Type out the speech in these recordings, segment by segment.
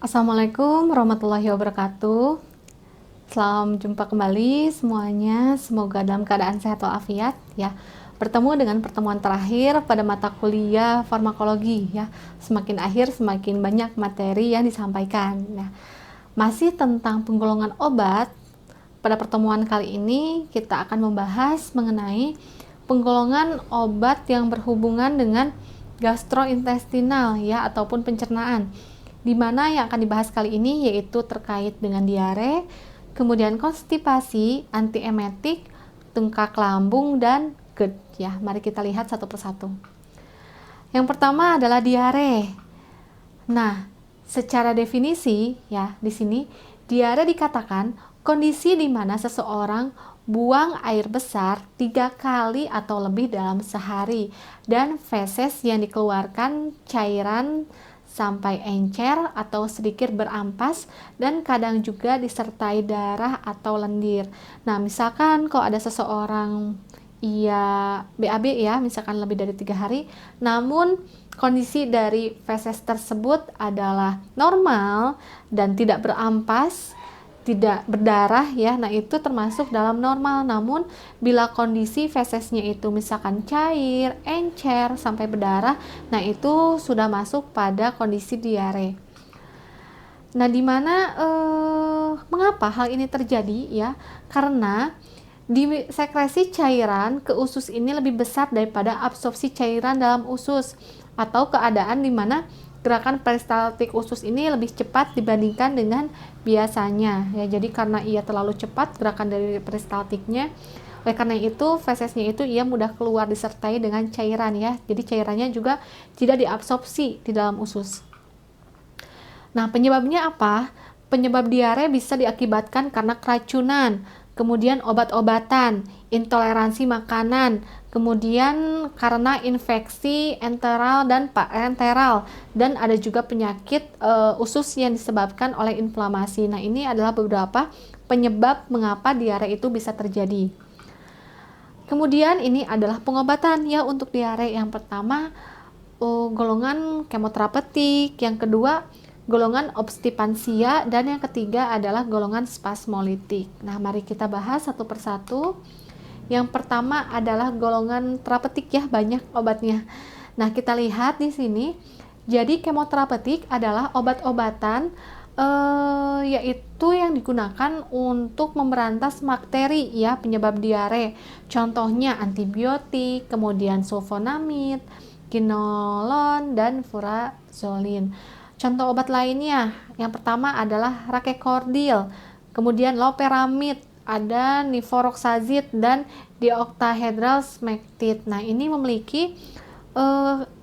Assalamualaikum warahmatullahi wabarakatuh. Selamat jumpa kembali semuanya. Semoga dalam keadaan sehat walafiat ya. Bertemu dengan pertemuan terakhir pada mata kuliah farmakologi ya. Semakin akhir semakin banyak materi yang disampaikan. Nah, masih tentang penggolongan obat. Pada pertemuan kali ini kita akan membahas mengenai penggolongan obat yang berhubungan dengan gastrointestinal ya ataupun pencernaan. Di mana yang akan dibahas kali ini yaitu terkait dengan diare, kemudian konstipasi, antiemetik, tengkak lambung, dan GERD ya. Mari kita lihat satu persatu. Yang pertama adalah diare. Nah, secara definisi ya, di sini diare dikatakan kondisi di mana seseorang buang air besar 3 kali atau lebih dalam sehari dan feses yang dikeluarkan cairan sampai encer atau sedikit berampas dan kadang juga disertai darah atau lendir. Nah, misalkan kalau ada seseorang ia BAB ya, misalkan lebih dari 3 hari, namun kondisi dari feses tersebut adalah normal dan tidak berampas, tidak berdarah ya, nah itu termasuk dalam normal. Namun bila kondisi fesesnya itu misalkan cair, encer, sampai berdarah, nah itu sudah masuk pada kondisi diare. Nah, mengapa hal ini terjadi ya? Karena di sekresi cairan ke usus ini lebih besar daripada absorpsi cairan dalam usus, atau keadaan di mana gerakan peristaltik usus ini lebih cepat dibandingkan dengan biasanya ya. Jadi karena ia terlalu cepat gerakan dari peristaltiknya, oleh karena itu fesesnya itu ia mudah keluar disertai dengan cairan ya. Jadi cairannya juga tidak diabsorpsi di dalam usus. Nah, penyebabnya apa? Penyebab diare bisa diakibatkan karena keracunan, kemudian obat-obatan, intoleransi makanan, kemudian karena infeksi enteral dan parenteral, dan ada juga penyakit usus yang disebabkan oleh inflamasi. Nah, ini adalah beberapa penyebab mengapa diare itu bisa terjadi. Kemudian ini adalah pengobatan ya untuk diare. Yang pertama golongan kemoterapeutik, yang kedua golongan obstipansia, dan yang ketiga adalah golongan spasmolitik. Nah, mari kita bahas satu persatu. Yang pertama adalah golongan terapeutik ya, banyak obatnya. Nah, kita lihat di sini. Jadi kemoterapeutik adalah obat-obatan yaitu yang digunakan untuk memberantas bakteri ya penyebab diare. Contohnya antibiotik, kemudian sulfonamid, quinolone, dan furazolin. Contoh obat lainnya, yang pertama adalah rakekordil, kemudian loperamid, ada niforoxazid, dan dioctahedral smectid. Nah, ini memiliki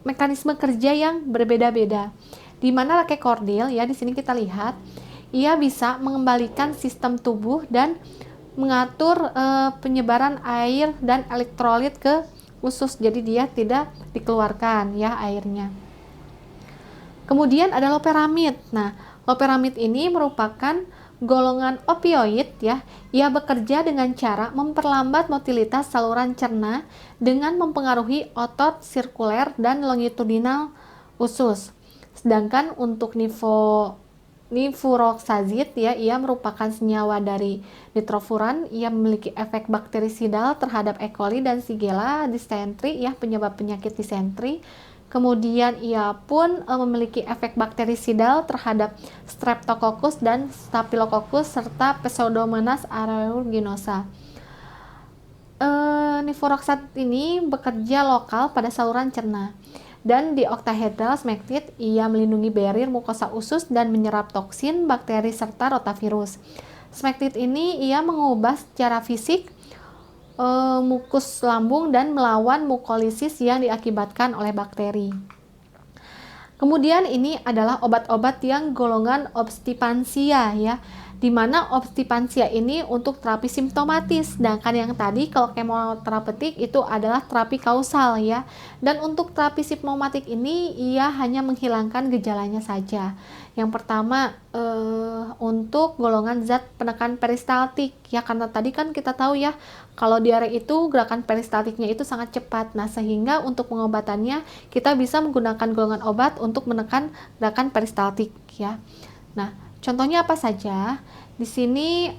mekanisme kerja yang berbeda-beda. Di mana rakekordil ya, di sini kita lihat, ia bisa mengembalikan sistem tubuh dan mengatur penyebaran air dan elektrolit ke usus. Jadi dia tidak dikeluarkan ya airnya. Kemudian ada loperamid. Nah, loperamid ini merupakan golongan opioid ya. Ia bekerja dengan cara memperlambat motilitas saluran cerna dengan mempengaruhi otot sirkuler dan longitudinal usus. Sedangkan untuk nifuroxazid ya, ia merupakan senyawa dari nitrofuran. Ia memiliki efek bakterisidal terhadap E. coli dan Shigella dysentery ya, penyebab penyakit disentri. Kemudian ia pun memiliki efek bakterisidal terhadap Streptococcus dan Staphylococcus serta Pseudomonas aeruginosa. Nifuroxazid ini bekerja lokal pada saluran cerna. Dan di octahedral smectid ia melindungi barrier mukosa usus dan menyerap toksin, bakteri serta rotavirus. Smectid ini ia mengubah secara fisik mukus lambung dan melawan mukolisis yang diakibatkan oleh bakteri. Kemudian ini adalah obat-obat yang golongan obstipansia ya, di mana obstipansia ini untuk terapi simptomatis, sedangkan yang tadi kalau kemoterapeutik itu adalah terapi kausal ya. Dan untuk terapi simptomatik ini ia hanya menghilangkan gejalanya saja. Yang pertama untuk golongan zat penekan peristaltik ya, karena tadi kan kita tahu ya kalau diare itu gerakan peristaltiknya itu sangat cepat. Nah, sehingga untuk pengobatannya kita bisa menggunakan golongan obat untuk menekan gerakan peristaltik ya. Nah, contohnya apa saja? Di sini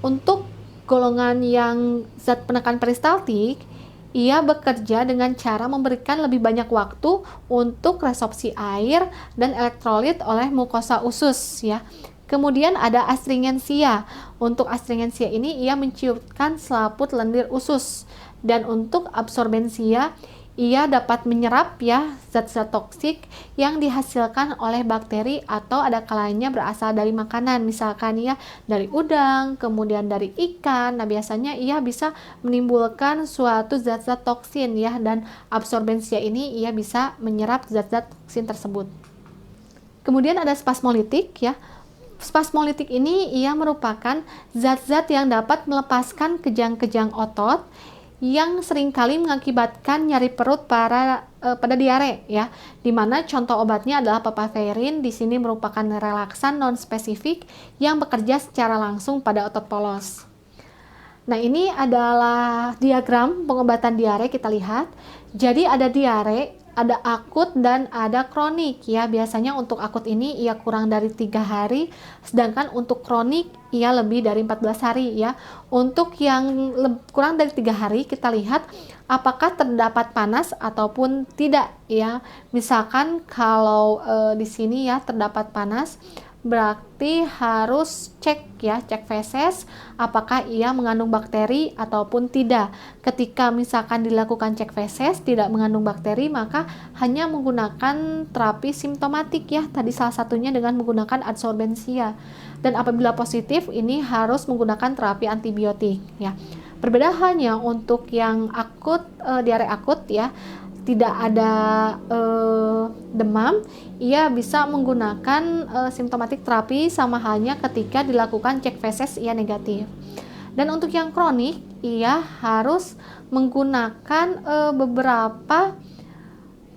untuk golongan yang zat penekan peristaltik, ia bekerja dengan cara memberikan lebih banyak waktu untuk resorpsi air dan elektrolit oleh mukosa usus ya. Kemudian ada astringensia. Untuk astringensia ini ia menciutkan selaput lendir usus, dan untuk absorbensia ia dapat menyerap ya zat-zat toksik yang dihasilkan oleh bakteri atau ada kalanya berasal dari makanan, misalkan ya dari udang, kemudian dari ikan. Nah, biasanya ia bisa menimbulkan suatu zat-zat toksin ya, dan absorbensia ini ia bisa menyerap zat-zat toksin tersebut. Kemudian ada spasmolitik ya. Spasmolitik ini ia merupakan zat-zat yang dapat melepaskan kejang-kejang otot yang seringkali mengakibatkan nyeri perut pada diare ya. Dimana contoh obatnya adalah papaverin. Di sini merupakan relaksan non spesifik yang bekerja secara langsung pada otot polos. Nah, ini adalah diagram pengobatan diare, kita lihat. Jadi ada diare, ada akut dan ada kronik ya. Biasanya untuk akut ini ia kurang dari 3 hari, sedangkan untuk kronik ia lebih dari 14 hari ya. Untuk yang kurang dari 3 hari, kita lihat apakah terdapat panas ataupun tidak ya. Misalkan kalau di sini ya terdapat panas, berarti harus cek ya, cek feses apakah ia mengandung bakteri ataupun tidak. Ketika misalkan dilakukan cek feses tidak mengandung bakteri, maka hanya menggunakan terapi simptomatik ya, tadi salah satunya dengan menggunakan adsorbensia. Dan apabila positif, ini harus menggunakan terapi antibiotik ya. Berbeda halnya untuk yang akut, diare akut ya, tidak ada demam, ia bisa menggunakan simptomatik terapi sama halnya ketika dilakukan cek feses ia negatif. Dan untuk yang kronik, ia harus menggunakan beberapa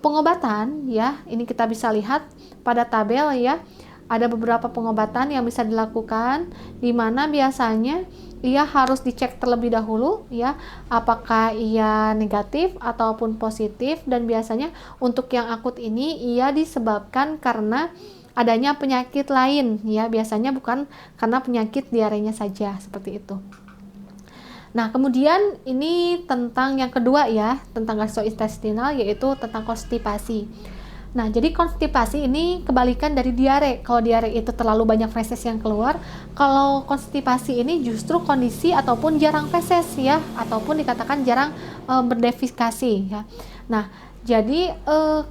pengobatan ya. Ini kita bisa lihat pada tabel ya. Ada beberapa pengobatan yang bisa dilakukan, di mana biasanya ia harus dicek terlebih dahulu ya, apakah ia negatif ataupun positif. Dan biasanya untuk yang akut ini ia disebabkan karena adanya penyakit lain ya, biasanya bukan karena penyakit diarenya saja, seperti itu. Nah, kemudian ini tentang yang kedua ya, tentang gastrointestinal, yaitu tentang konstipasi. Nah, jadi konstipasi ini kebalikan dari diare. Kalau diare itu terlalu banyak feses yang keluar, kalau konstipasi ini justru kondisi ataupun jarang feses ya, ataupun dikatakan jarang berdefekasi ya. Nah, jadi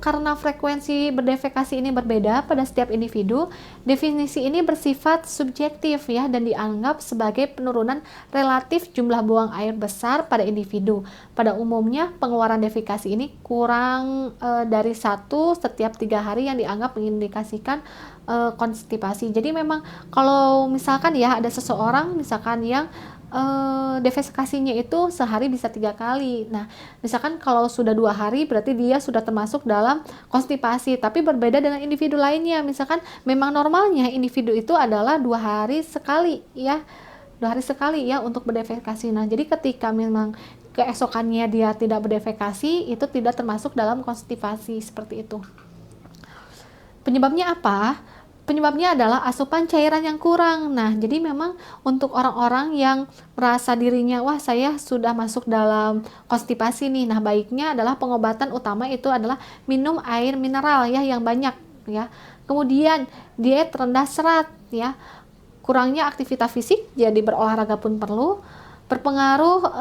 karena frekuensi berdefekasi ini berbeda pada setiap individu, definisi ini bersifat subjektif ya, dan dianggap sebagai penurunan relatif jumlah buang air besar pada individu. Pada umumnya pengeluaran defekasi ini kurang dari 1 setiap 3 hari yang dianggap mengindikasikan konstipasi. Jadi memang kalau misalkan ya ada seseorang misalkan yang defekasinya itu sehari bisa 3 kali. Nah, misalkan kalau sudah 2 hari berarti dia sudah termasuk dalam konstipasi, tapi berbeda dengan individu lainnya. Misalkan memang normalnya individu itu adalah 2 hari sekali ya, 2 hari sekali ya untuk berdefekasi. Nah, jadi ketika memang keesokannya dia tidak berdefekasi, itu tidak termasuk dalam konstipasi, seperti itu. Penyebabnya apa? Penyebabnya adalah asupan cairan yang kurang. Nah, jadi memang untuk orang-orang yang merasa dirinya, wah saya sudah masuk dalam konstipasi nih, nah baiknya adalah pengobatan utama itu adalah minum air mineral ya yang banyak ya. Kemudian diet rendah serat ya. Kurangnya aktivitas fisik, jadi berolahraga pun perlu. Berpengaruh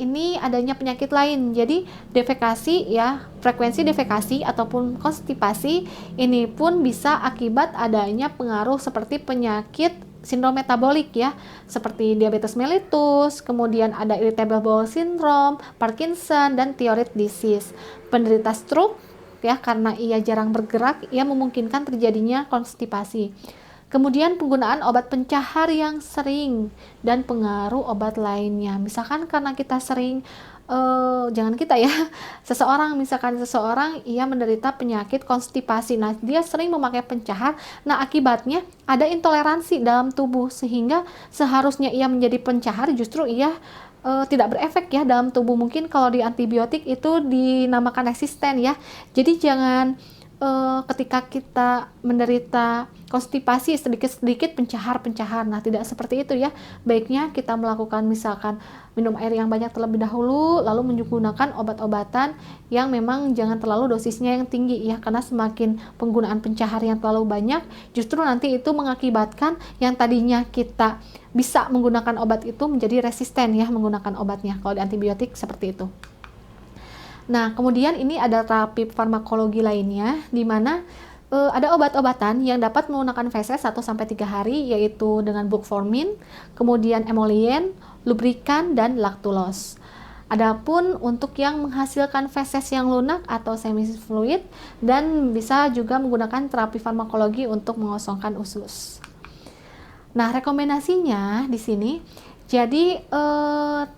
ini adanya penyakit lain. Jadi defekasi ya, frekuensi defekasi ataupun konstipasi ini pun bisa akibat adanya pengaruh seperti penyakit sindrom metabolik ya, seperti diabetes mellitus, kemudian ada irritable bowel syndrome, Parkinson, dan thyroid disease. Penderita stroke ya, karena ia jarang bergerak, ia memungkinkan terjadinya konstipasi. Kemudian penggunaan obat pencahar yang sering dan pengaruh obat lainnya. Misalkan karena kita sering, jangan kita ya, seseorang ia menderita penyakit konstipasi. Nah, dia sering memakai pencahar. Nah, akibatnya ada intoleransi dalam tubuh sehingga seharusnya ia menjadi pencahar, justru ia tidak berefek ya dalam tubuh. Mungkin kalau di antibiotik itu dinamakan resisten ya. Jadi jangan ketika kita menderita konstipasi sedikit-sedikit pencahar-pencahar. Nah, tidak seperti itu ya. Baiknya kita melakukan misalkan minum air yang banyak terlebih dahulu, lalu menggunakan obat-obatan yang memang jangan terlalu dosisnya yang tinggi ya, karena semakin penggunaan pencahar yang terlalu banyak, justru nanti itu mengakibatkan yang tadinya kita bisa menggunakan obat itu menjadi resisten ya menggunakan obatnya. Kalau di antibiotik seperti itu. Nah, kemudian ini ada terapi farmakologi lainnya, di mana ada obat-obatan yang dapat menggunakan feses 1-3 hari, yaitu dengan bukformin, kemudian emolien, lubrikan, dan laktulos. Adapun untuk yang menghasilkan feses yang lunak atau semi-fluid, dan bisa juga menggunakan terapi farmakologi untuk mengosongkan usus. Nah, rekomendasinya di sini, jadi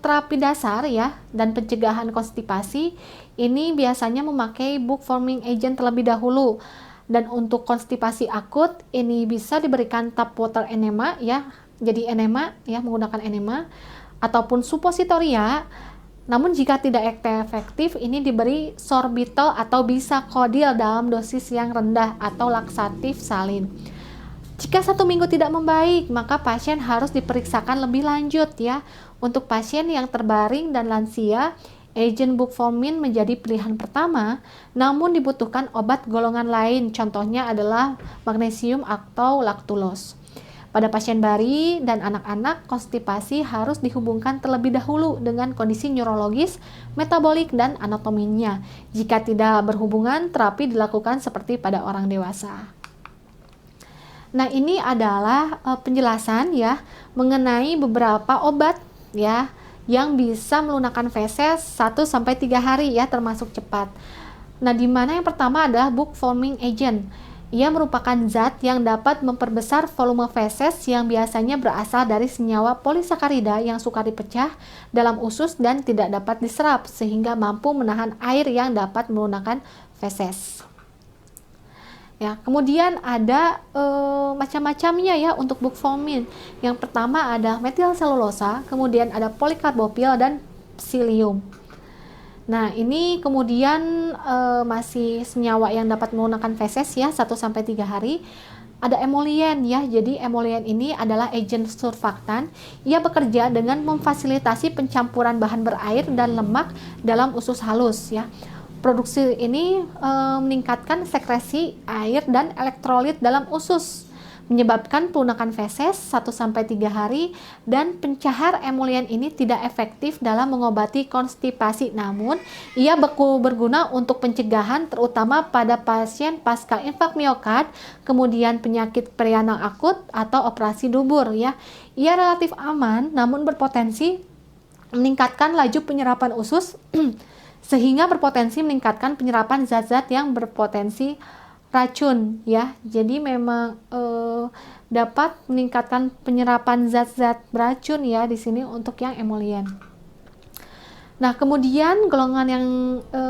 terapi dasar ya dan pencegahan konstipasi ini biasanya memakai book forming agent terlebih dahulu. Dan untuk konstipasi akut ini bisa diberikan tap water enema ya, jadi enema ya, menggunakan enema ataupun supositoria. Namun jika tidak efektif, ini diberi sorbitol atau bisakodil dalam dosis yang rendah atau laksatif salin. Jika 1 minggu tidak membaik, maka pasien harus diperiksakan lebih lanjut ya. Untuk pasien yang terbaring dan lansia, agen bukformin menjadi pilihan pertama, namun dibutuhkan obat golongan lain, contohnya adalah magnesium atau laktulos. Pada pasien bari dan anak-anak, konstipasi harus dihubungkan terlebih dahulu dengan kondisi neurologis, metabolik, dan anatominya. Jika tidak berhubungan, terapi dilakukan seperti pada orang dewasa. Nah, ini adalah penjelasan ya mengenai beberapa obat ya yang bisa melunakkan feses 1-3 hari ya, termasuk cepat. Nah, di mana yang pertama adalah book forming agent. Ia merupakan zat yang dapat memperbesar volume feses yang biasanya berasal dari senyawa polisakarida yang sukar dipecah dalam usus dan tidak dapat diserap, sehingga mampu menahan air yang dapat melunakkan feses. Ya, kemudian ada macam-macamnya ya untuk bukformin. Yang pertama ada metil selulosa, kemudian ada polikarbopil dan psyllium. Nah, ini kemudian masih senyawa yang dapat menggunakan feses ya 1-3 hari. Ada emolien ya. Jadi emolien ini adalah agen surfaktan. Ia bekerja dengan memfasilitasi pencampuran bahan berair dan lemak dalam usus halus ya. Produksi ini meningkatkan sekresi air dan elektrolit dalam usus, menyebabkan pelunakan feses 1-3 hari, dan pencahar emolien ini tidak efektif dalam mengobati konstipasi, namun ia berguna untuk pencegahan terutama pada pasien pasca infark miokard, kemudian penyakit perianal akut atau operasi dubur ya. Ia relatif aman namun berpotensi meningkatkan laju penyerapan usus sehingga berpotensi meningkatkan penyerapan zat-zat yang berpotensi racun ya. Jadi memang dapat meningkatkan penyerapan zat-zat beracun ya di sini untuk yang emolien. Nah, kemudian golongan yang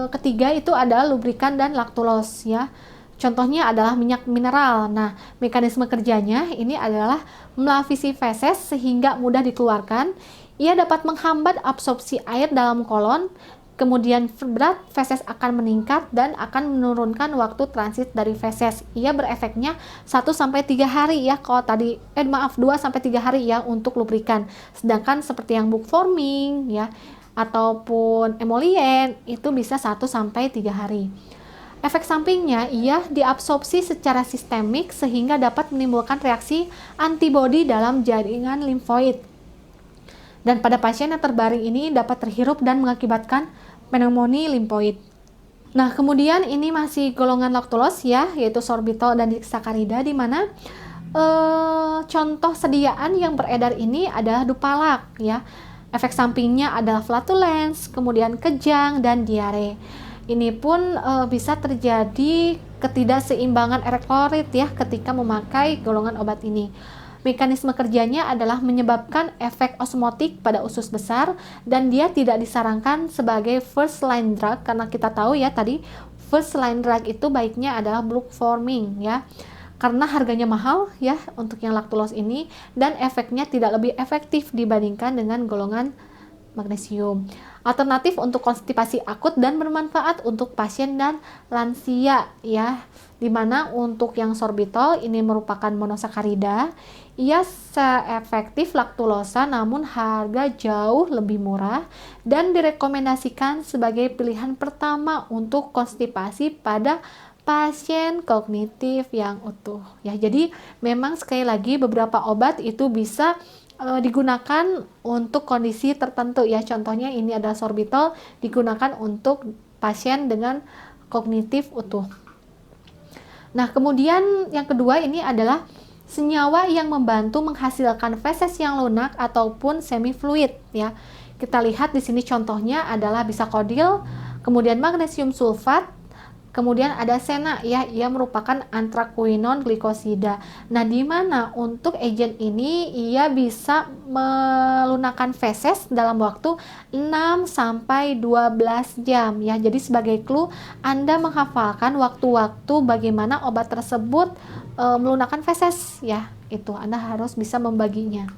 ketiga itu adalah lubrikan dan laktulos ya. Contohnya adalah minyak mineral. Nah, mekanisme kerjanya ini adalah melapisi feses sehingga mudah dikeluarkan. Ia dapat menghambat absorpsi air dalam kolon. Kemudian berat feses akan meningkat dan akan menurunkan waktu transit dari feses. Ia berefeknya 1-3 hari ya, kalau tadi 2-3 hari ya untuk lubrikan. Sedangkan seperti yang bukformin ya ataupun emolien itu bisa 1-3 hari. Efek sampingnya ia diabsorpsi secara sistemik sehingga dapat menimbulkan reaksi antibodi dalam jaringan limfoid. Dan pada pasien yang terbaring ini dapat terhirup dan mengakibatkan pneumonia limfoid. Nah, kemudian ini masih golongan laktulos ya, yaitu sorbitol dan disakarida, di mana contoh sediaan yang beredar ini adalah Dupalak ya. Efek sampingnya adalah flatulens, kemudian kejang dan diare. Ini pun bisa terjadi ketidakseimbangan elektrolit ya ketika memakai golongan obat ini. Mekanisme kerjanya adalah menyebabkan efek osmotik pada usus besar dan dia tidak disarankan sebagai first line drug karena kita tahu ya tadi first line drug itu baiknya adalah bukformin ya. Karena harganya mahal ya untuk yang laktulos ini dan efeknya tidak lebih efektif dibandingkan dengan golongan magnesium. Alternatif untuk konstipasi akut dan bermanfaat untuk pasien dan lansia ya. Dimana untuk yang sorbitol ini merupakan monosakarida, ia seefektif laktulosa namun harga jauh lebih murah dan direkomendasikan sebagai pilihan pertama untuk konstipasi pada pasien kognitif yang utuh ya. Jadi memang sekali lagi beberapa obat itu bisa digunakan untuk kondisi tertentu ya. Contohnya ini adalah sorbitol digunakan untuk pasien dengan kognitif utuh. Nah, kemudian yang kedua ini adalah senyawa yang membantu menghasilkan feses yang lunak ataupun semi fluid ya. Kita lihat di sini contohnya adalah bisakodil, kemudian magnesium sulfat, kemudian ada sena ya, ia merupakan antraquinone glikosida. Nah, di mana untuk agent ini ia bisa melunakkan feses dalam waktu 6 sampai 12 jam ya. Jadi sebagai clue Anda menghafalkan waktu-waktu bagaimana obat tersebut melunakkan feses ya. Itu Anda harus bisa membaginya.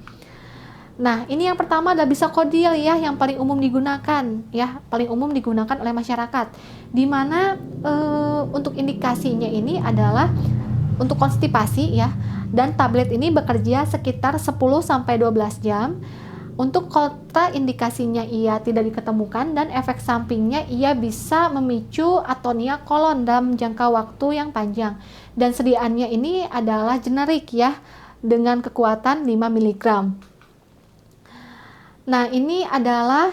Nah, ini yang pertama adalah bisakodil ya, yang paling umum digunakan ya, paling umum digunakan oleh masyarakat. Di mana untuk indikasinya ini adalah untuk konstipasi ya, dan tablet ini bekerja sekitar 10 sampai 12 jam. Untuk kontraindikasinya ia tidak diketemukan dan efek sampingnya ia bisa memicu atonia kolon dalam jangka waktu yang panjang. Dan sediaannya ini adalah generik ya, dengan kekuatan 5 mg. Nah, ini adalah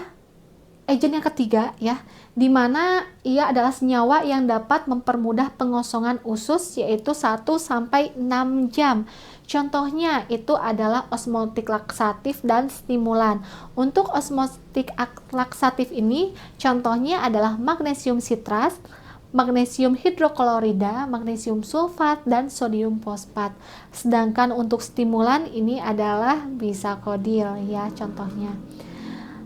agent yang ketiga ya, di mana ia adalah senyawa yang dapat mempermudah pengosongan usus yaitu 1 sampai 6 jam. Contohnya itu adalah osmotik laksatif dan stimulan. Untuk osmotik laksatif ini contohnya adalah magnesium sitrat, magnesium hidroklorida, magnesium sulfat, dan sodium fosfat. Sedangkan untuk stimulan ini adalah bisakodil ya contohnya.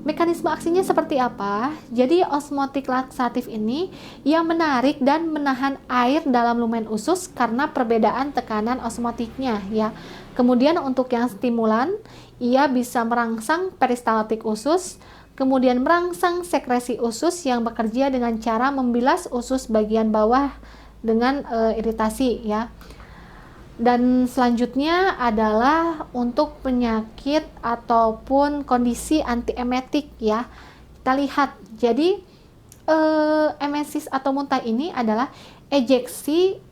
Mekanisme aksinya seperti apa? Jadi osmotik laksatif ini yang menarik dan menahan air dalam lumen usus karena perbedaan tekanan osmotiknya ya. Kemudian untuk yang stimulan, ia bisa merangsang peristaltik usus, kemudian merangsang sekresi usus yang bekerja dengan cara membilas usus bagian bawah dengan iritasi ya. Dan selanjutnya adalah untuk penyakit ataupun kondisi antiemetik ya. Kita lihat, jadi emesis atau muntah ini adalah ejeksi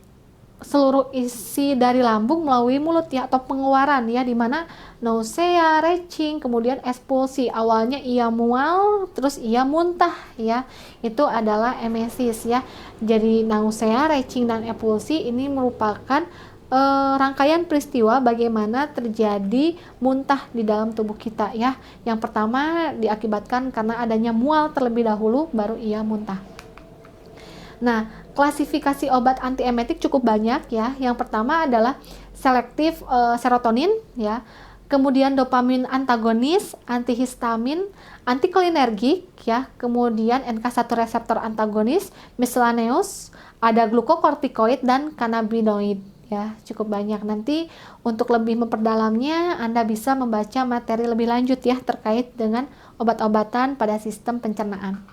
seluruh isi dari lambung melalui mulut ya, atau pengeluaran ya, dimana nausea, retching, kemudian ekspulsi. Awalnya ia mual, terus ia muntah ya, itu adalah emesis ya. Jadi nausea, retching, dan ekspulsi ini merupakan rangkaian peristiwa bagaimana terjadi muntah di dalam tubuh kita ya. Yang pertama diakibatkan karena adanya mual terlebih dahulu, baru ia muntah. Nah, klasifikasi obat antiemetik cukup banyak ya. Yang pertama adalah selektif serotonin ya, kemudian dopamin antagonis, antihistamin, antikolinergik ya, kemudian NK1 reseptor antagonis, miscellaneous, ada glukokortikoid dan kanabinoid ya, cukup banyak. Nanti untuk lebih memperdalamnya Anda bisa membaca materi lebih lanjut ya terkait dengan obat-obatan pada sistem pencernaan.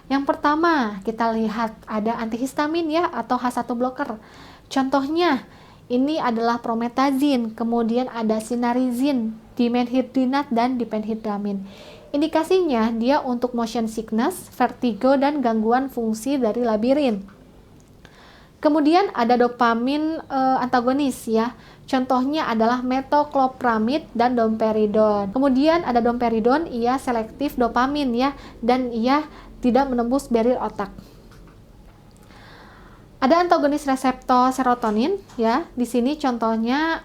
Yang pertama kita lihat ada antihistamin ya, atau H1 blocker. Contohnya ini adalah promethazine, kemudian ada sinarizin, dimenhidrinat, dan diphenhidramine. Indikasinya dia untuk motion sickness, vertigo, dan gangguan fungsi dari labirin. Kemudian ada dopamin antagonis ya. Contohnya adalah metoclopramide dan domperidon. Kemudian ada domperidon, ia selektif dopamin ya, dan ia tidak menembus barrier otak. Ada antagonis reseptor serotonin ya. Di sini contohnya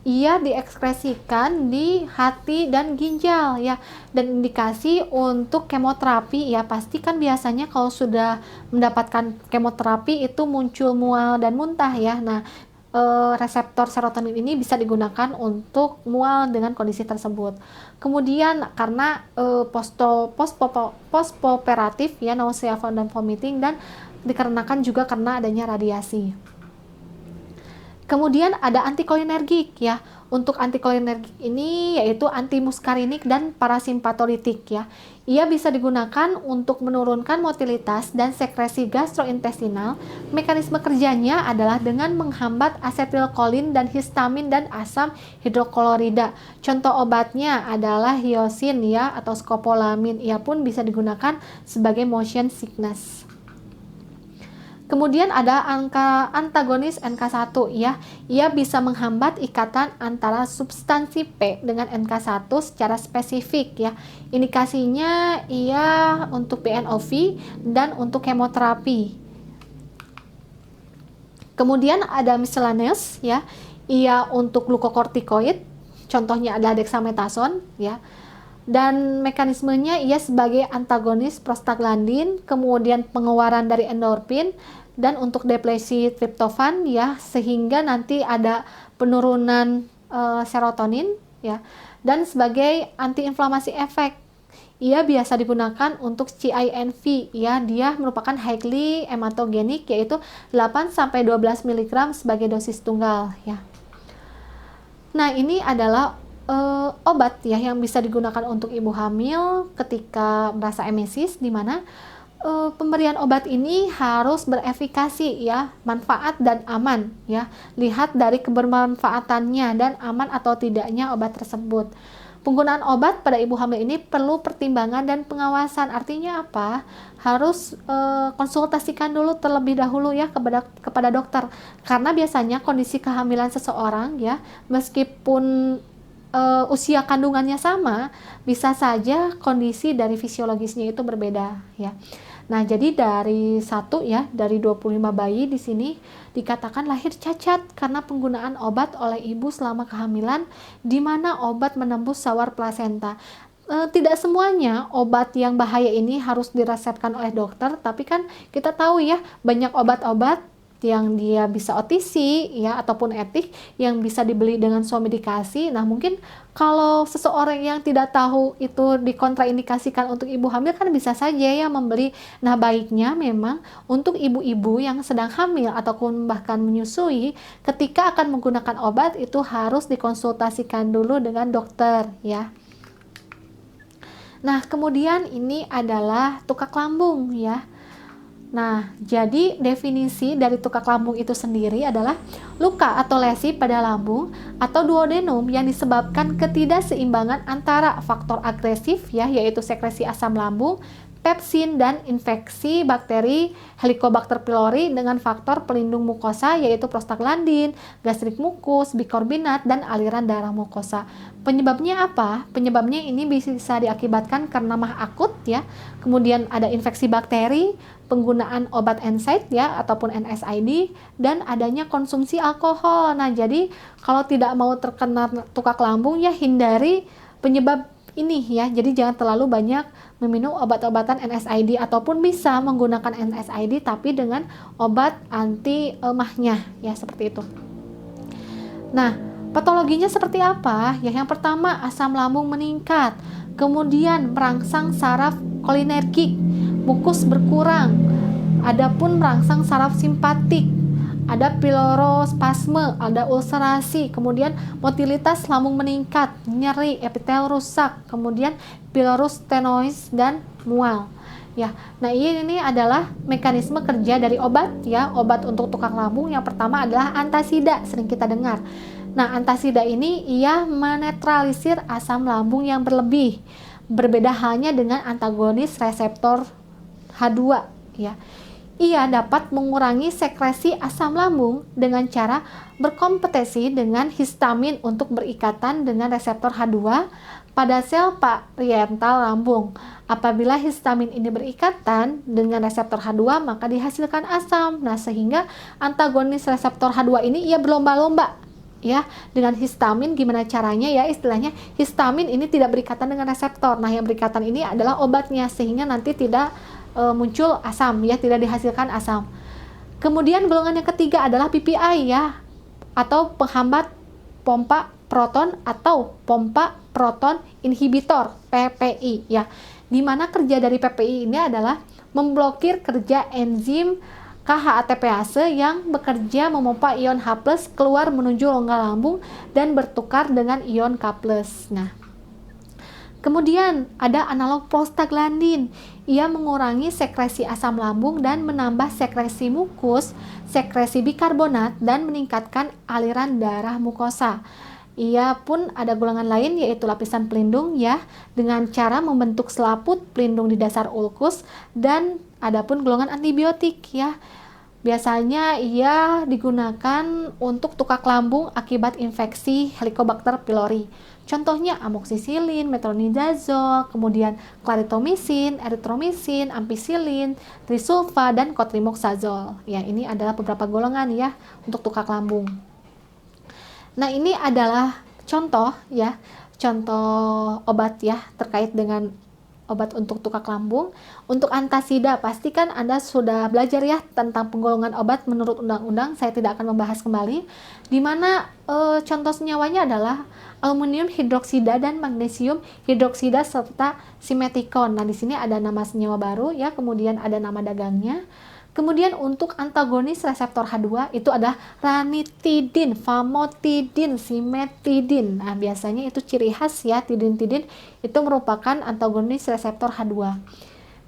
ia diekskresikan di hati dan ginjal ya, dan indikasi untuk kemoterapi ya. Pastikan biasanya kalau sudah mendapatkan kemoterapi itu muncul mual dan muntah ya. Nah, reseptor serotonin ini bisa digunakan untuk mual dengan kondisi tersebut. Kemudian karena postoperatif ya, nausea dan vomiting, dan dikarenakan juga karena adanya radiasi. Kemudian ada antikolinergik ya. Untuk antikolinergik ini yaitu antimuskarinik dan parasimpatolitik ya. Ia bisa digunakan untuk menurunkan motilitas dan sekresi gastrointestinal. Mekanisme kerjanya adalah dengan menghambat asetilkolin dan histamin dan asam hidroklorida. Contoh obatnya adalah hyosin ya atau skopolamin. Ia pun bisa digunakan sebagai motion sickness. Kemudian ada antagonis NK1 ya. Ia bisa menghambat ikatan antara substansi P dengan NK1 secara spesifik ya. Indikasinya ia untuk PNOV dan untuk kemoterapi. Kemudian ada miscellaneous ya. Ia untuk glukokortikoid. Contohnya adalah dexamethasone ya. Dan mekanismenya ia sebagai antagonis prostaglandin, kemudian pengeluaran dari endorfin, dan untuk depresi triptofan ya, sehingga nanti ada penurunan serotonin ya, dan sebagai antiinflamasi efek. Ia biasa digunakan untuk CINV ya, dia merupakan highly hematogenik yaitu 8-12 mg sebagai dosis tunggal ya. Nah, ini adalah obat ya yang bisa digunakan untuk ibu hamil ketika merasa emesis, di mana pemberian obat ini harus berefikasi ya, manfaat dan aman ya. Lihat dari kebermanfaatannya dan aman atau tidaknya obat tersebut. Penggunaan obat pada ibu hamil ini perlu pertimbangan dan pengawasan. Artinya apa? Harus konsultasikan dulu terlebih dahulu ya kepada dokter. Karena biasanya kondisi kehamilan seseorang ya, meskipun usia kandungannya sama, bisa saja kondisi dari fisiologisnya itu berbeda ya. Nah, jadi dari 25 bayi di sini dikatakan lahir cacat karena penggunaan obat oleh ibu selama kehamilan, di mana obat menembus sawar plasenta. Tidak semuanya obat yang bahaya ini harus diresepkan oleh dokter, tapi kan kita tahu ya, banyak obat-obat yang dia bisa OTC ya ataupun etik yang bisa dibeli dengan suami dikasih. Nah, mungkin kalau seseorang yang tidak tahu itu dikontraindikasikan untuk ibu hamil kan bisa saja ya membeli. Nah, baiknya memang untuk ibu-ibu yang sedang hamil ataupun bahkan menyusui, ketika akan menggunakan obat itu harus dikonsultasikan dulu dengan dokter ya. Nah, kemudian ini adalah tukak lambung ya. Nah, jadi definisi dari tukak lambung itu sendiri adalah luka atau lesi pada lambung atau duodenum yang disebabkan ketidakseimbangan antara faktor agresif ya, yaitu sekresi asam lambung, pepsin, dan infeksi bakteri Helicobacter pylori dengan faktor pelindung mukosa yaitu prostaglandin, gastrik mukus, bikarbonat, dan aliran darah mukosa. Penyebabnya apa? Penyebabnya ini bisa diakibatkan karena mah akut ya, kemudian ada infeksi bakteri, penggunaan obat NSAID ya ataupun NSAID, dan adanya konsumsi alkohol. Nah, jadi kalau tidak mau terkena tukak lambung ya hindari penyebab ini ya. Jadi jangan terlalu banyak meminum obat-obatan NSAID ataupun bisa menggunakan NSAID tapi dengan obat anti emahnya ya, seperti itu. Nah, patologinya seperti apa? Ya, yang pertama asam lambung meningkat, kemudian merangsang saraf kolinergik, mukus berkurang, adapun merangsang saraf simpatik, ada pilospasme, ada ulcerasi, kemudian motilitas lambung meningkat, nyeri, epitel rusak, kemudian pilorus stenois dan mual. Ya, nah ini adalah mekanisme kerja dari obat ya. Obat untuk tukak lambung yang pertama adalah antasida, sering kita dengar. Nah, antasida ini ia menetralisir asam lambung yang berlebih. Berbeda halnya dengan antagonis reseptor H2 ya. Ia dapat mengurangi sekresi asam lambung dengan cara berkompetisi dengan histamin untuk berikatan dengan reseptor H2 pada sel parietal lambung. Apabila histamin ini berikatan dengan reseptor H2, maka dihasilkan asam. Nah, sehingga antagonis reseptor H2 ini ia berlomba-lomba ya dengan histamin. Gimana caranya ya, istilahnya histamin ini tidak berikatan dengan reseptor. Nah, yang berikatan ini adalah obatnya sehingga nanti tidak muncul asam ya, tidak dihasilkan asam. Kemudian golongan yang ketiga adalah PPI ya, atau penghambat pompa proton atau pompa proton inhibitor PPI ya. Dimana kerja dari PPI ini adalah memblokir kerja enzim KH-ATPase yang bekerja memompa ion H+ keluar menuju rongga lambung dan bertukar dengan ion K+. Nah, kemudian ada analog prostaglandin. Ia mengurangi sekresi asam lambung dan menambah sekresi mukus, sekresi bikarbonat, dan meningkatkan aliran darah mukosa. Ia pun ada golongan lain yaitu lapisan pelindung ya, dengan cara membentuk selaput pelindung di dasar ulkus, dan adapun golongan antibiotik ya. Biasanya ia digunakan untuk tukak lambung akibat infeksi Helicobacter pylori. Contohnya amoxicillin, metronidazole, kemudian clarithromycin, erythromycin, ampicillin, trisulfa, dan cotrimoxazole. Ya, ini adalah beberapa golongan ya untuk tukak lambung. Nah, ini adalah contoh ya, contoh obat ya terkait dengan obat untuk tukak lambung. Untuk antasida, pastikan Anda sudah belajar ya tentang penggolongan obat menurut undang-undang. Saya tidak akan membahas kembali. Di mana contoh senyawanya adalah aluminium hidroksida dan magnesium hidroksida serta simetikon. Nah, di sini ada nama senyawa baru ya, kemudian ada nama dagangnya. Kemudian untuk antagonis reseptor H2 itu ada ranitidin, famotidin, simetidin. Nah, biasanya itu ciri khas ya, tidin-tidin itu merupakan antagonis reseptor H2.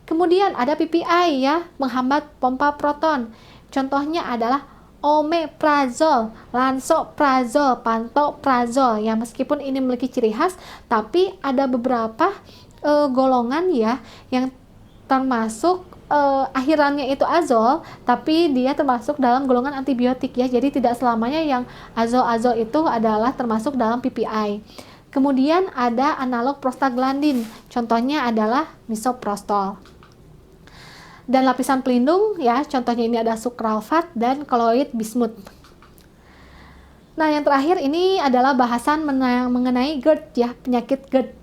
Kemudian ada PPI ya, menghambat pompa proton. Contohnya adalah omeprazol, lansoprazol, pantoprazol. Ya, meskipun ini memiliki ciri khas, tapi ada beberapa golongan ya yang termasuk akhirannya itu azol, tapi dia termasuk dalam golongan antibiotik ya. Jadi tidak selamanya yang azol-azol itu adalah termasuk dalam PPI. Kemudian ada analog prostaglandin, contohnya adalah misoprostol. Dan lapisan pelindung ya, contohnya ini ada sukralfat dan koloid bismut. Nah, yang terakhir ini adalah bahasan mengenai GERD ya, penyakit GERD.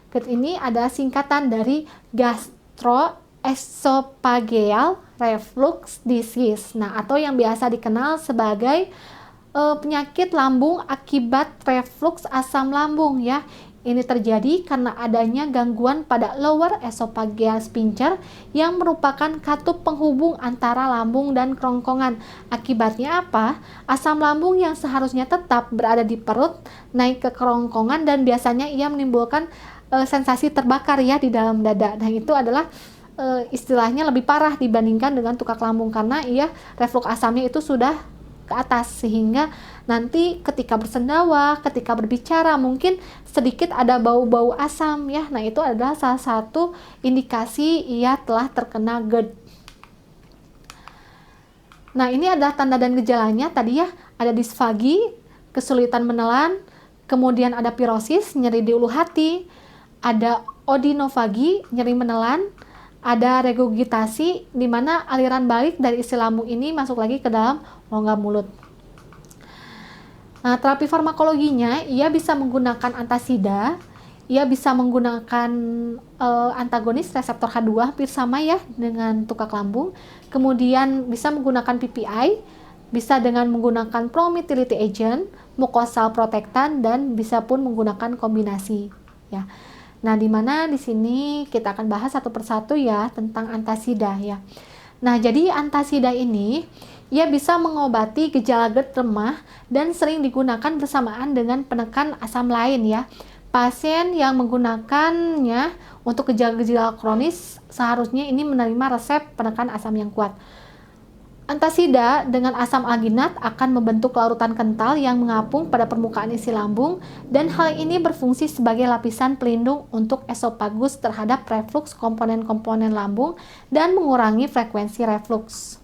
GERD ini adalah singkatan dari gastroesophageal reflux disease. Nah, atau yang biasa dikenal sebagai penyakit lambung akibat reflux asam lambung ya. Ini terjadi karena adanya gangguan pada lower esophageal sphincter yang merupakan katup penghubung antara lambung dan kerongkongan. Akibatnya apa? Asam lambung yang seharusnya tetap berada di perut naik ke kerongkongan dan biasanya ia menimbulkan sensasi terbakar ya di dalam dada. Nah, itu adalah istilahnya lebih parah dibandingkan dengan tukak lambung karena ia reflux asamnya itu sudah ke atas, sehingga nanti ketika bersendawa, ketika berbicara mungkin sedikit ada bau-bau asam ya. Nah, itu adalah salah satu indikasi ia telah terkena GERD. Nah, ini adalah tanda dan gejalanya tadi ya, ada disfagi, kesulitan menelan, kemudian ada pirosis, nyeri di ulu hati, ada odinofagi, nyeri menelan, ada regurgitasi, di mana aliran balik dari isi lambung ini masuk lagi ke dalam rongga mulut. Nah, terapi farmakologinya, ia bisa menggunakan antasida, ia bisa menggunakan antagonis reseptor H2, hampir sama ya dengan tukak lambung, kemudian bisa menggunakan PPI, bisa dengan menggunakan promethylate agent, mucosal protectant, dan bisa pun menggunakan kombinasi ya. Nah, di mana di sini kita akan bahas satu persatu ya tentang antasida ya. Nah, jadi antasida ini ia bisa mengobati gejala GERD lemah dan sering digunakan bersamaan dengan penekan asam lain ya. Pasien yang menggunakannya untuk gejala-gejala kronis seharusnya ini menerima resep penekan asam yang kuat. Antasida dengan asam alginat akan membentuk larutan kental yang mengapung pada permukaan isi lambung, dan hal ini berfungsi sebagai lapisan pelindung untuk esofagus terhadap reflux komponen-komponen lambung dan mengurangi frekuensi reflux.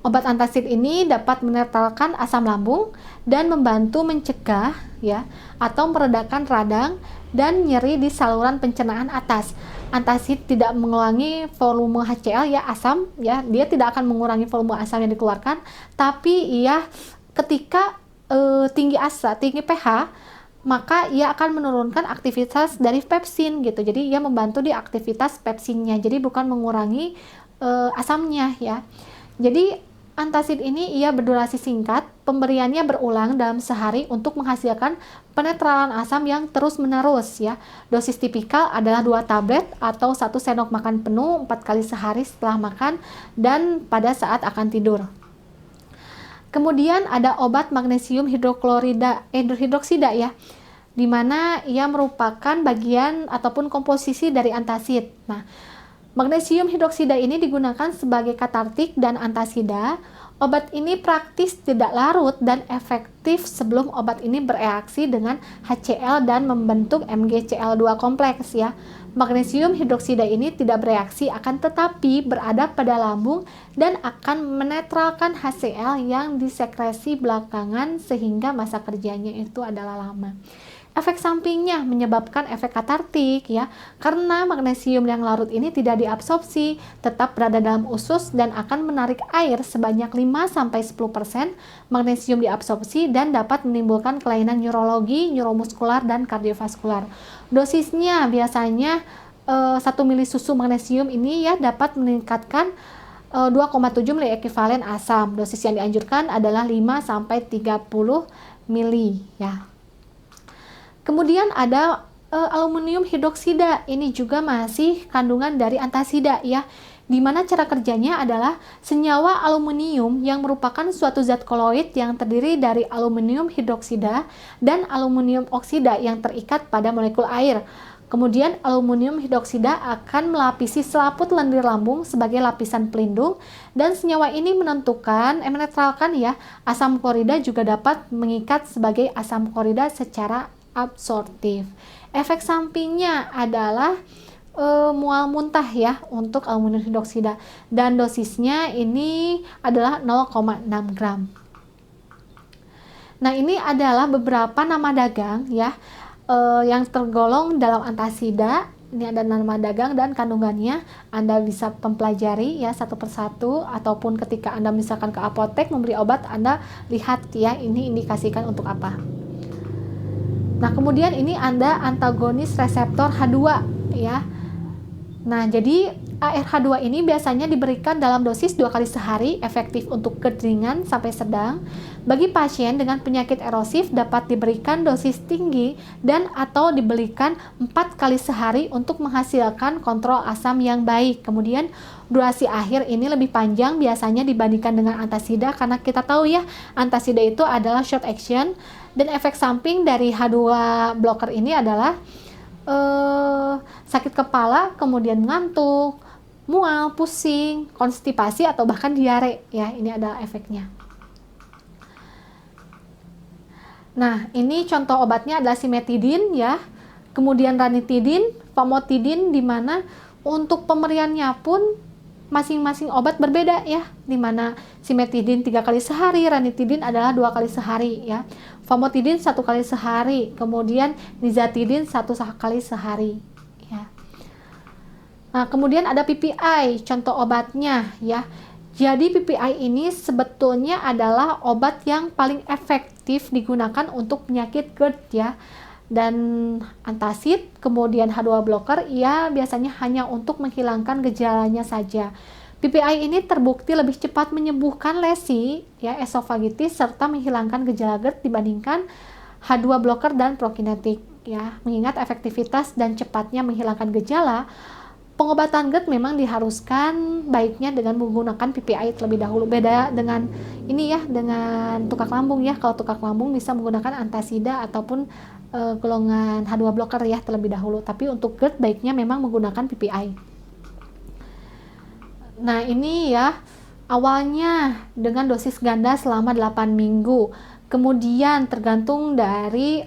Obat antasid ini dapat menetralkan asam lambung dan membantu mencegah ya atau meredakan radang dan nyeri di saluran pencernaan atas. Antasid tidak mengurangi volume HCl ya, asam ya, dia tidak akan mengurangi volume asam yang dikeluarkan, tapi ia ketika tinggi pH, maka ia akan menurunkan aktivitas dari pepsin gitu. Jadi ia membantu di aktivitas pepsinnya. Jadi bukan mengurangi asamnya ya. Jadi Antasid ini ia berdurasi singkat, pemberiannya berulang dalam sehari untuk menghasilkan penetralan asam yang terus-menerus ya. Dosis tipikal adalah 2 tablet atau 1 sendok makan penuh 4 kali sehari setelah makan dan pada saat akan tidur. Kemudian ada obat magnesium hidroksida ya, di mana ia merupakan bagian ataupun komposisi dari antasid. Nah, magnesium hidroksida ini digunakan sebagai katartik dan antasida. Obat ini praktis tidak larut dan efektif sebelum obat ini bereaksi dengan HCl dan membentuk MgCl2 kompleks ya. Magnesium hidroksida ini tidak bereaksi akan tetapi berada pada lambung dan akan menetralkan HCl yang disekresi belakangan sehingga masa kerjanya itu adalah lama. Efek sampingnya menyebabkan efek katartik ya, karena magnesium yang larut ini tidak diabsorpsi, tetap berada dalam usus dan akan menarik air sebanyak 5-10%. Magnesium diabsorpsi dan dapat menimbulkan kelainan neurologi, neuromuskular dan kardiovaskular. Dosisnya biasanya 1 mili susu magnesium ini ya dapat meningkatkan 2,7 mili ekuivalen asam. Dosis yang dianjurkan adalah 5-30 mili ya. Kemudian ada aluminium hidroksida, ini juga masih kandungan dari antasida ya, di mana cara kerjanya adalah senyawa aluminium yang merupakan suatu zat koloid yang terdiri dari aluminium hidroksida dan aluminium oksida yang terikat pada molekul air. Kemudian aluminium hidroksida akan melapisi selaput lendir lambung sebagai lapisan pelindung dan senyawa ini menetralkan ya asam klorida, juga dapat mengikat sebagai asam klorida secara absorptif. Efek sampingnya adalah mual muntah ya untuk aluminium hidroksida dan dosisnya ini adalah 0,6 gram. Nah, ini adalah beberapa nama dagang ya yang tergolong dalam antasida. Ini ada nama dagang dan kandungannya. Anda bisa mempelajari ya satu persatu, ataupun ketika Anda misalkan ke apotek memberi obat, Anda lihat ya ini indikasikan untuk apa. Nah, kemudian ini ada antagonis reseptor H2 ya. Nah, jadi ARH2 ini biasanya diberikan dalam dosis 2 kali sehari, efektif untuk ringan sampai sedang. Bagi pasien dengan penyakit erosif dapat diberikan dosis tinggi dan atau diberikan 4 kali sehari untuk menghasilkan kontrol asam yang baik. Kemudian durasi akhir ini lebih panjang biasanya dibandingkan dengan antasida, karena kita tahu ya antasida itu adalah short action. Dan efek samping dari H2 blocker ini adalah sakit kepala, kemudian ngantuk, mual, pusing, konstipasi atau bahkan diare ya, ini adalah efeknya. Nah, ini contoh obatnya adalah simetidin ya, kemudian ranitidin, famotidin, di mana untuk pemberiannya pun masing-masing obat berbeda ya, di mana simetidin 3 kali sehari, ranitidin adalah 2 kali sehari ya, famotidin 1 kali sehari, kemudian nizatidin 1 kali sehari ya. Nah, kemudian ada PPI, contoh obatnya ya. Jadi PPI ini sebetulnya adalah obat yang paling efektif digunakan untuk penyakit GERD ya. Dan antasid, kemudian H2 blocker, ia biasanya hanya untuk menghilangkan gejalanya saja. PPI ini terbukti lebih cepat menyembuhkan lesi ya, esofagitis serta menghilangkan gejala GERD dibandingkan H2 blocker dan prokinetik ya. Mengingat efektivitas dan cepatnya menghilangkan gejala, pengobatan GERD memang diharuskan baiknya dengan menggunakan PPI terlebih dahulu. Beda dengan ini ya, dengan tukak lambung ya. Kalau tukak lambung bisa menggunakan antasida ataupun golongan H2 blocker ya terlebih dahulu. Tapi untuk GERD baiknya memang menggunakan PPI. Nah, ini ya awalnya dengan dosis ganda selama 8 minggu. Kemudian tergantung dari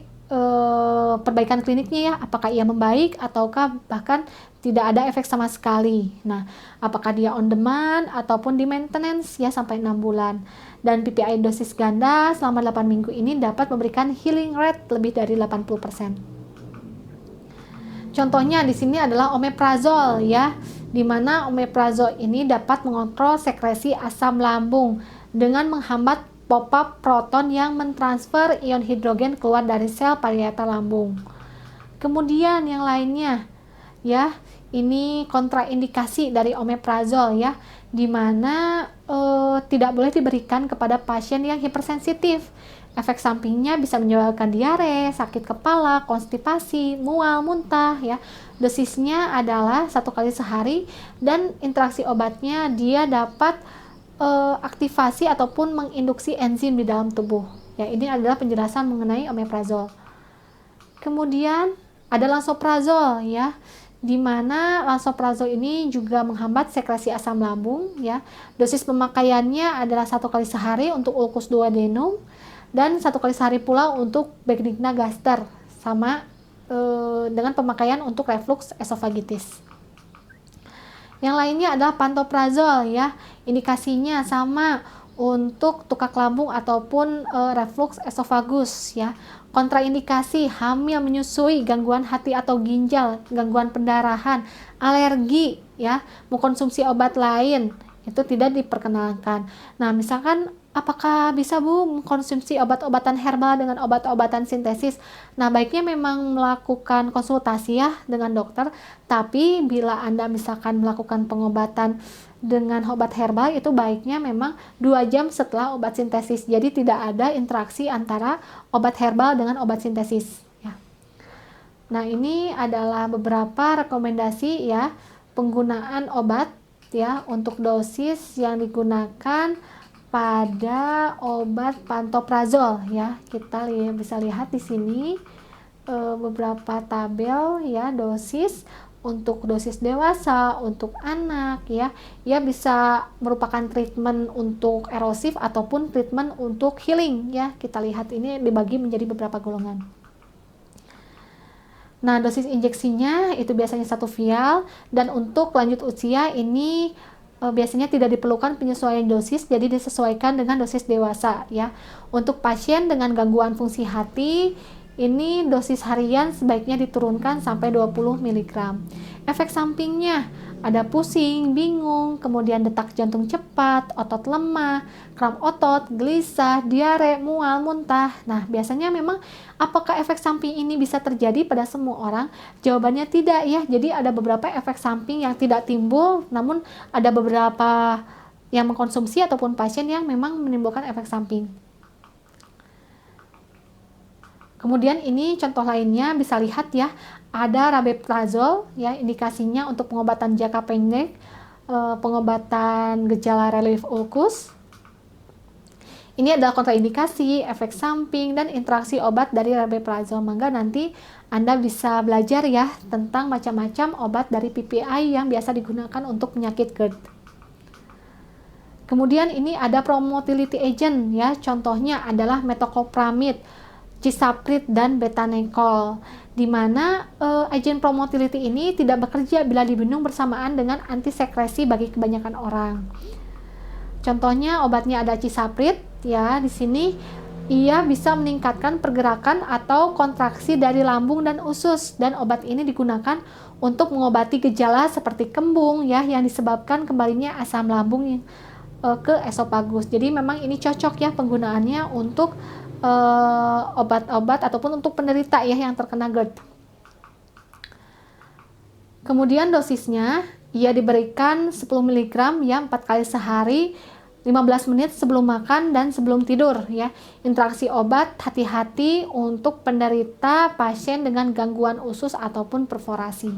perbaikan kliniknya ya, apakah ia membaik ataukah bahkan tidak ada efek sama sekali. Nah, apakah dia on demand ataupun di maintenance ya sampai 6 bulan. Dan PPI dosis ganda selama 8 minggu ini dapat memberikan healing rate lebih dari 80%. Contohnya di sini adalah omeprazol ya, di mana omeprazol ini dapat mengontrol sekresi asam lambung dengan menghambat pop-up proton yang mentransfer ion hidrogen keluar dari sel parietal lambung. Kemudian yang lainnya ya. Ini kontraindikasi dari omeprazol ya, dimana tidak boleh diberikan kepada pasien yang hipersensitif. Efek sampingnya bisa menyebabkan diare, sakit kepala, konstipasi, mual, muntah ya. Dosisnya adalah 1 kali sehari dan interaksi obatnya dia dapat aktivasi ataupun menginduksi enzim di dalam tubuh. Ya, ini adalah penjelasan mengenai omeprazol. Kemudian ada lansoprazol ya, di mana lansoprazol ini juga menghambat sekresi asam lambung ya. Dosis pemakaiannya adalah 1 kali sehari untuk ulcus duodenum dan 1 kali sehari pula untuk benigna gaster, sama dengan pemakaian untuk reflux esofagitis. Yang lainnya adalah pantoprazol ya, indikasinya sama untuk tukak lambung ataupun reflux esofagus ya. Kontraindikasi hamil, menyusui, gangguan hati atau ginjal, gangguan pendarahan, alergi ya, mengkonsumsi obat lain itu tidak diperkenankan. Nah, misalkan apakah bisa Bu mengkonsumsi obat-obatan herbal dengan obat-obatan sintesis? Nah, baiknya memang melakukan konsultasi ya dengan dokter, tapi bila Anda misalkan melakukan pengobatan dengan obat herbal itu baiknya memang 2 jam setelah obat sintesis. Jadi tidak ada interaksi antara obat herbal dengan obat sintesis ya. Nah, ini adalah beberapa rekomendasi ya penggunaan obat ya untuk dosis yang digunakan pada obat pantoprazol ya. Kita bisa lihat di sini beberapa tabel ya dosis untuk dosis dewasa, untuk anak ya. Ya bisa merupakan treatment untuk erosif ataupun treatment untuk healing ya. Kita lihat ini dibagi menjadi beberapa golongan. Nah, dosis injeksinya itu biasanya 1 vial dan untuk lanjut usia ini biasanya tidak diperlukan penyesuaian dosis, jadi disesuaikan dengan dosis dewasa ya. Untuk pasien dengan gangguan fungsi hati ini dosis harian sebaiknya diturunkan sampai 20 mg. Efek sampingnya ada pusing, bingung, kemudian detak jantung cepat, otot lemah, kram otot, gelisah, diare, mual, muntah. Nah, biasanya memang apakah efek samping ini bisa terjadi pada semua orang? Jawabannya tidak ya. Jadi ada beberapa efek samping yang tidak timbul, namun ada beberapa yang mengkonsumsi ataupun pasien yang memang menimbulkan efek samping. Kemudian ini contoh lainnya bisa lihat ya, ada rabeprazol ya, indikasinya untuk pengobatan jangka pendek, pengobatan gejala relief ulcus. Ini adalah kontraindikasi, efek samping dan interaksi obat dari rabeprazol. Maka nanti Anda bisa belajar ya tentang macam-macam obat dari PPI yang biasa digunakan untuk penyakit GERD. Kemudian ini ada promotility agent ya, contohnya adalah metoclopramid, cisaplid dan betanekol, di mana agen promotility ini tidak bekerja bila diminum bersamaan dengan antisekresi bagi kebanyakan orang. Contohnya obatnya ada cisaplid ya, di sini ia bisa meningkatkan pergerakan atau kontraksi dari lambung dan usus, dan obat ini digunakan untuk mengobati gejala seperti kembung ya yang disebabkan kembalinya asam lambung ke esofagus. Jadi memang ini cocok ya penggunaannya untuk obat-obat ataupun untuk penderita ya yang terkena GERD. Kemudian dosisnya ia diberikan 10 mg ya 4 kali sehari, 15 menit sebelum makan dan sebelum tidur ya. Interaksi obat hati-hati untuk penderita pasien dengan gangguan usus ataupun perforasi.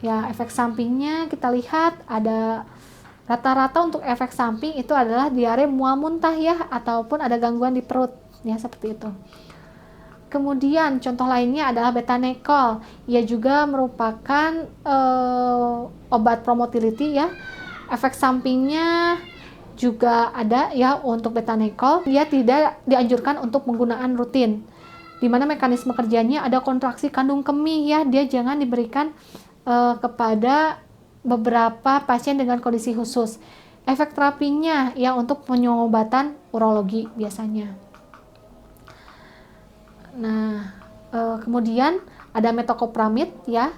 Ya, efek sampingnya kita lihat ada rata-rata untuk efek samping itu adalah diare, mual, muntah ya, ataupun ada gangguan di perut ya, seperti itu. Kemudian contoh lainnya adalah betanekol. Ia juga merupakan obat promotility ya. Efek sampingnya juga ada ya untuk betanekol. Dia tidak dianjurkan untuk penggunaan rutin. Di mana mekanisme kerjanya ada kontraksi kandung kemih ya. Dia jangan diberikan kepada beberapa pasien dengan kondisi khusus. Efek terapinya ya untuk pengobatan urologi biasanya. Nah, kemudian ada metoclopramid ya.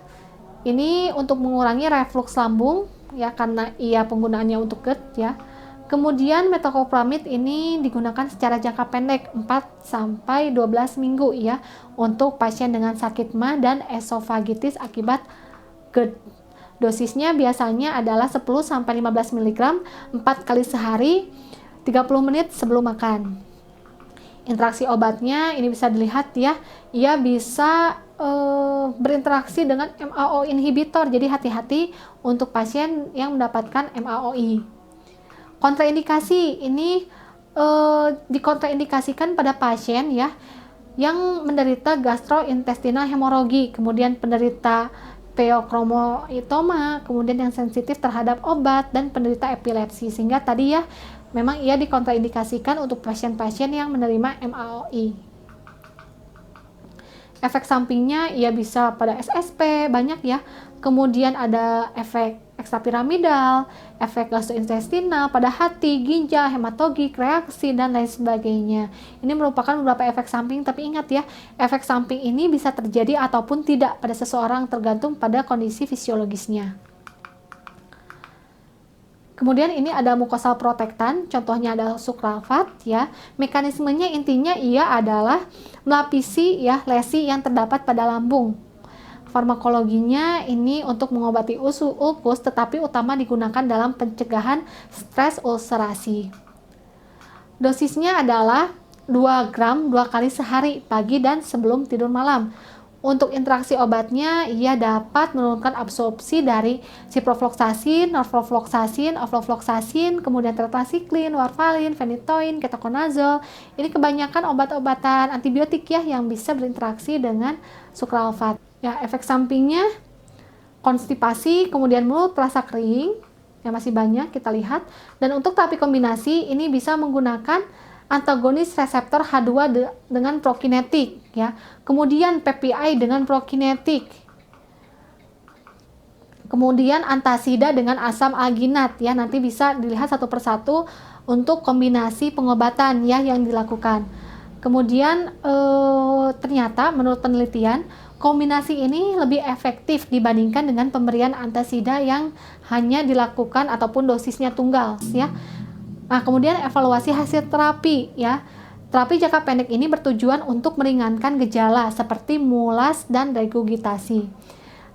Ini untuk mengurangi reflux lambung ya, karena ia penggunaannya untuk GERD ya. Kemudian metoclopramid ini digunakan secara jangka pendek 4-12 minggu ya untuk pasien dengan sakit MAH dan esofagitis akibat GERD. Dosisnya biasanya adalah 10-15 mg 4 kali sehari 30 menit sebelum makan. Interaksi obatnya ini bisa dilihat ya, ia bisa berinteraksi dengan MAO inhibitor, jadi hati-hati untuk pasien yang mendapatkan MAOI. Kontraindikasi ini dikontraindikasikan pada pasien ya yang menderita gastrointestinal hemorogi, kemudian penderita pheochromocytoma, kemudian yang sensitif terhadap obat dan penderita epilepsi. Sehingga tadi ya memang ia dikontraindikasikan untuk pasien-pasien yang menerima MAOI. Efek sampingnya ia bisa pada SSP banyak ya. Kemudian ada efek ekstrapiramidal, efek gastrointestinal pada hati, ginjal, hematologik, reaksi, dan lain sebagainya. Ini merupakan beberapa efek samping, tapi ingat ya, efek samping ini bisa terjadi ataupun tidak pada seseorang tergantung pada kondisi fisiologisnya. Kemudian ini ada mukosal protektan, contohnya adalah sukralfat ya. Mekanismenya intinya ia adalah melapisi ya lesi yang terdapat pada lambung. Farmakologinya ini untuk mengobati ulkus, tetapi utama digunakan dalam pencegahan stres ulcerasi. Dosisnya adalah 2 gram 2 kali sehari, pagi dan sebelum tidur malam. Untuk interaksi obatnya, ia dapat menurunkan absorpsi dari ciprofloxacin, norfloxacin, ofloxacin, kemudian tetracycline, warfarin, phenytoin, ketoconazole. Ini kebanyakan obat-obatan antibiotik ya yang bisa berinteraksi dengan sukralfat. Ya, efek sampingnya konstipasi, kemudian mulut terasa kering, yang masih banyak kita lihat. Dan untuk terapi kombinasi ini bisa menggunakan antagonis reseptor H2 dengan prokinetik ya. Kemudian PPI dengan prokinetik. Kemudian antasida dengan asam alginat ya. Nanti bisa dilihat satu persatu untuk kombinasi pengobatan ya yang dilakukan. Kemudian ternyata menurut penelitian kombinasi ini lebih efektif dibandingkan dengan pemberian antasida yang hanya dilakukan ataupun dosisnya tunggal ya. Nah, kemudian evaluasi hasil terapi ya. Terapi jangka pendek ini bertujuan untuk meringankan gejala seperti mulas dan regurgitasi.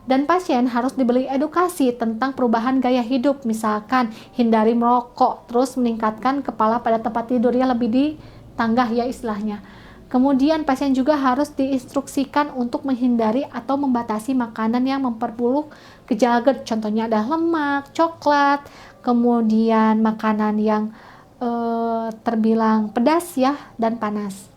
Dan pasien harus diberi edukasi tentang perubahan gaya hidup, misalkan hindari merokok, terus meningkatkan kepala pada tempat tidurnya lebih di tangga ya istilahnya. Kemudian pasien juga harus diinstruksikan untuk menghindari atau membatasi makanan yang memperburuk gejala GERD. Contohnya ada lemak, coklat, kemudian makanan yang terbilang pedas ya dan panas.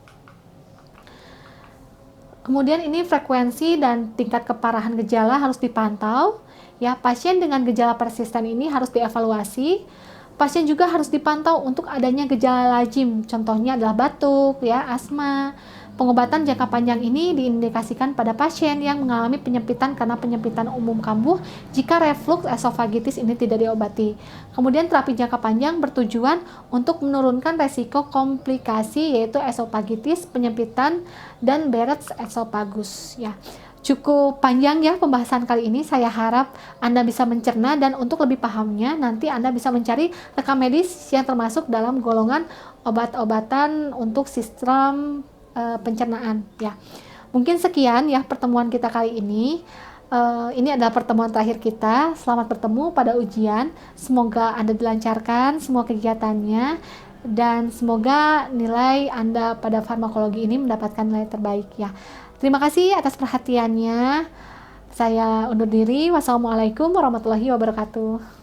Kemudian ini frekuensi dan tingkat keparahan gejala harus dipantau ya. Pasien dengan gejala persisten ini harus dievaluasi. Pasien juga harus dipantau untuk adanya gejala lazim, contohnya adalah batuk ya, asma. Pengobatan jangka panjang ini diindikasikan pada pasien yang mengalami penyempitan karena penyempitan umum kambuh jika reflux esofagitis ini tidak diobati. Kemudian terapi jangka panjang bertujuan untuk menurunkan resiko komplikasi yaitu esofagitis, penyempitan, dan Barrett's esophagus ya. Cukup panjang ya pembahasan kali ini, saya harap Anda bisa mencerna dan untuk lebih pahamnya nanti Anda bisa mencari rekam medis yang termasuk dalam golongan obat-obatan untuk sistem pencernaan ya. Mungkin sekian ya pertemuan kita kali ini. Ini adalah pertemuan terakhir kita. Selamat bertemu pada ujian. Semoga Anda dilancarkan semua kegiatannya dan semoga nilai Anda pada farmakologi ini mendapatkan nilai terbaik ya. Terima kasih atas perhatiannya. Saya undur diri. Wassalamualaikum warahmatullahi wabarakatuh.